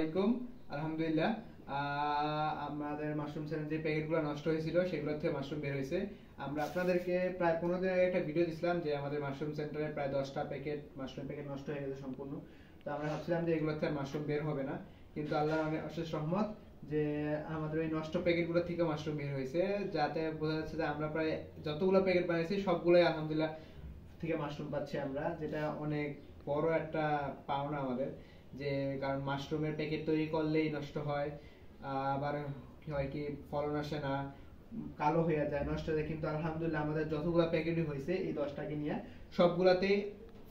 আলাইকুম। আলহামদুলিল্লাহ আমাদের মাশরুম সেলের যে প্যাকেটগুলো নষ্ট হয়েছিল সেগুলো থেকে মাশরুম বের হয়েছে। আমরা আপনাদেরকে প্রায় 15 দিন আগে একটা ভিডিও দিছিলাম যে আমাদের মাশরুম সেন্টারে প্রায় 10টা প্যাকেট মাশরুম প্যাকেট নষ্ট হয়ে গেছে সম্পূর্ণ। তো আমরা ভাবছিলাম যে এগুলো থেকে মাশরুম বের হবে না, কিন্তু আল্লাহর অনেক অশেষ রহমত যে আমাদের এই নষ্ট প্যাকেটগুলো থেকে মাশরুম বের হয়েছে, যাতে বোঝা যাচ্ছে যে আমরা প্রায় যতগুলো প্যাকেট বানিয়েছি সবগুলোই আলহামদুলিল্লাহ থেকে মাশরুম পাচ্ছি আমরা, যেটা অনেক বড় একটা পাওনা আমাদের। যে কারণ মাশরুমের প্যাকেট তৈরি করলেই নষ্ট হয়, আবার কি হয় কি ফলন আসে না, কালো হয়ে যায়, নষ্ট হয়ে যায়। কিন্তু আলহামদুলিল্লাহ আমাদের যতগুলো প্যাকেটই হয়েছে এই 10টাকে নিয়ে সবগুলাতেই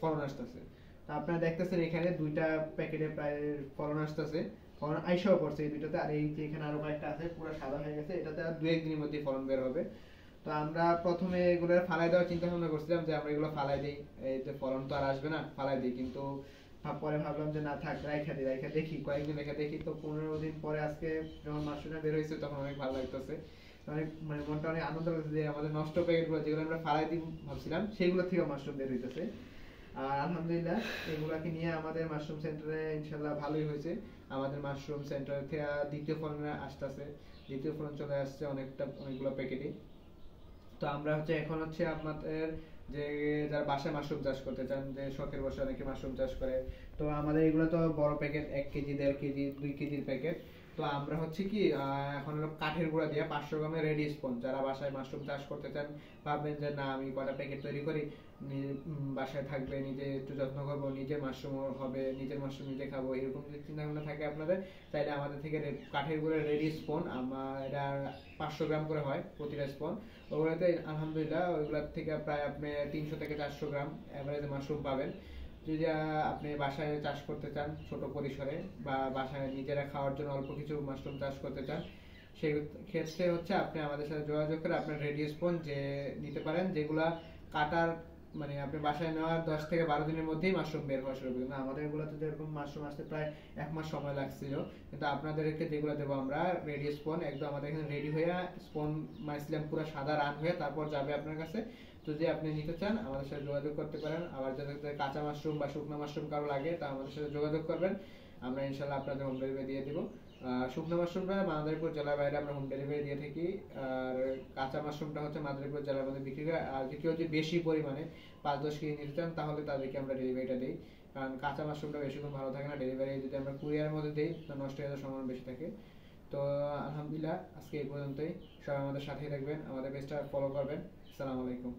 ফলন আসতেছে। তো আপনারা দেখতেছেন এখানে দুইটা প্যাকেটে প্রায় ফলন আসতেছে, ফলন আইসাও পড়ছে এই দুইটাতে। আর এই যে এখানে আরো কয়েকটা আছে পুরো সাদা হয়ে গেছে, এটাতে আর 2-1 দিনের মধ্যে ফলন বের হবে। তো আমরা প্রথমে এগুলো ফালাই দেওয়ার চিন্তা ভাবনা করছিলাম যে আমরা এগুলো ফালাই দিই, এই যে ফলন তো আর আসবে না, ফালাই দিই। কিন্তু পরে ভাবলাম যে না থাক, রাইখা দেখি, কয়েকদিন রেখে দেখি। তো 15 দিন পরে আজকে যখন মাশরুমটা বের হয়েছে তখন অনেক ভালো লাগতেছে, অনেক মানে মনটা অনেক আনন্দ লাগছে যে আমাদের নষ্ট প্যাকেটগুলো যেগুলো আমরা ফালাই দিব ভাবছিলাম সেগুলো থেকে মাশরুম বের হইতেছে। আর আলহামদুলিল্লাহ এগুলাকে নিয়ে আমাদের মাশরুম সেন্টারে ইনশাল্লাহ ভালোই হয়েছে। আমাদের মাশরুম সেন্টার থেকে দ্বিতীয় ফলন আসতেছে, দ্বিতীয় ফলন চলে আসছে অনেকগুলো প্যাকেটে। তো আমরা এখন আপনাদের যে যারা বাসায় মাশরুম চাষ করতে চান, যে শখের বসে অনেকে মাশরুম চাষ করে, তো আমাদের এগুলো তো বড় প্যাকেট, 1 কেজি 1.5 কেজি 2 কেজির প্যাকেট। তো আমরা কি এখন হলো কাঠের গুঁড়া দিয়ে 500 গ্রামের রেডি স্পন, যারা বাসায় মাশরুম চাষ করতে চান, ভাববেন যে না আমি কটা প্যাকেট তৈরি করি, বাসায় থাকবে, নিজে একটু যত্ন করবো, নিজের মাশরুম হবে, নিজের মাশরুম নিজে খাবো, এরকম যদি চিন্তা ভাবনা থাকে আপনাদের, তাহলে আমাদের থেকে কাঠের গুঁড়া রেডি স্পন এটা 500 গ্রাম করে হয় প্রতিটা স্পন। ওগুলোতে আলহামদুলিল্লাহ ওইগুলোর থেকে প্রায় আপনি 300 থেকে 400 গ্রাম এভারেজে মাশরুম পাবেন। যদি আপনি বাসায় চাষ করতে চান ছোট পরিসরে, বা বাসায় নিজেরা খাওয়ার জন্য অল্প কিছু মাশরুম চাষ করতে চান, সেই ক্ষেত্রে আপনি আমাদের সাথে যোগাযোগ করে আপনার রেডি স্পন যে নিতে পারেন, যেগুলা কাটার মানে আপনি বাসায় নেওয়ার 10 থেকে 12 দিনের মধ্যেই মাশরুম বের হওয়া শুরু করবে। না আমাদের এগুলোতে যেরকম মাশরুম আসতে প্রায় 1 মাস সময় লাগছিল, কিন্তু আপনাদেরকে যেগুলো দেবো আমরা রেডি স্পন, একদম আমাদের এখানে রেডি হয়ে স্পন মাইসিলাম পুরো সাদা রান হয়ে তারপর যাবে আপনার কাছে। যদি আপনি নিতে চান আমাদের সাথে যোগাযোগ করতে পারেন। আবার যাদের কাঁচা মাশরুম বা শুকনো মাশরুম কারো লাগে তা আমাদের সাথে যোগাযোগ করবেন, আমরা ইনশাল্লাহ আপনাদের হোম ডেলিভারি দিয়ে দিব। শুকনো মাশরুমটা মাদারীপুর জেলার বাইরে আমরা হোম ডেলিভারি দিয়ে থাকি, আর কাঁচা মাশরুমটা মাদারীপুর জেলার মধ্যে বিক্রি করে। আর কেউ যদি বেশি পরিমাণে 5-10 কেজি নিতে চান তাহলে তাদেরকে আমরা ডেলিভারিটা দিই, কারণ কাঁচা মাশরুমটা বেশিক্ষণ ভালো থাকে না, ডেলিভারি যদি আমরা কুরিয়ারের মধ্যে দিই তো নষ্ট হয়ে যাওয়ার সম্ভাবনা বেশি থাকে। তো আলহামদুলিল্লাহ আজকে এই পর্যন্তই। সবাই আমাদের সাথেই থাকবেন, আমাদের পেজটা ফলো করবেন। আসসালামু আলাইকুম।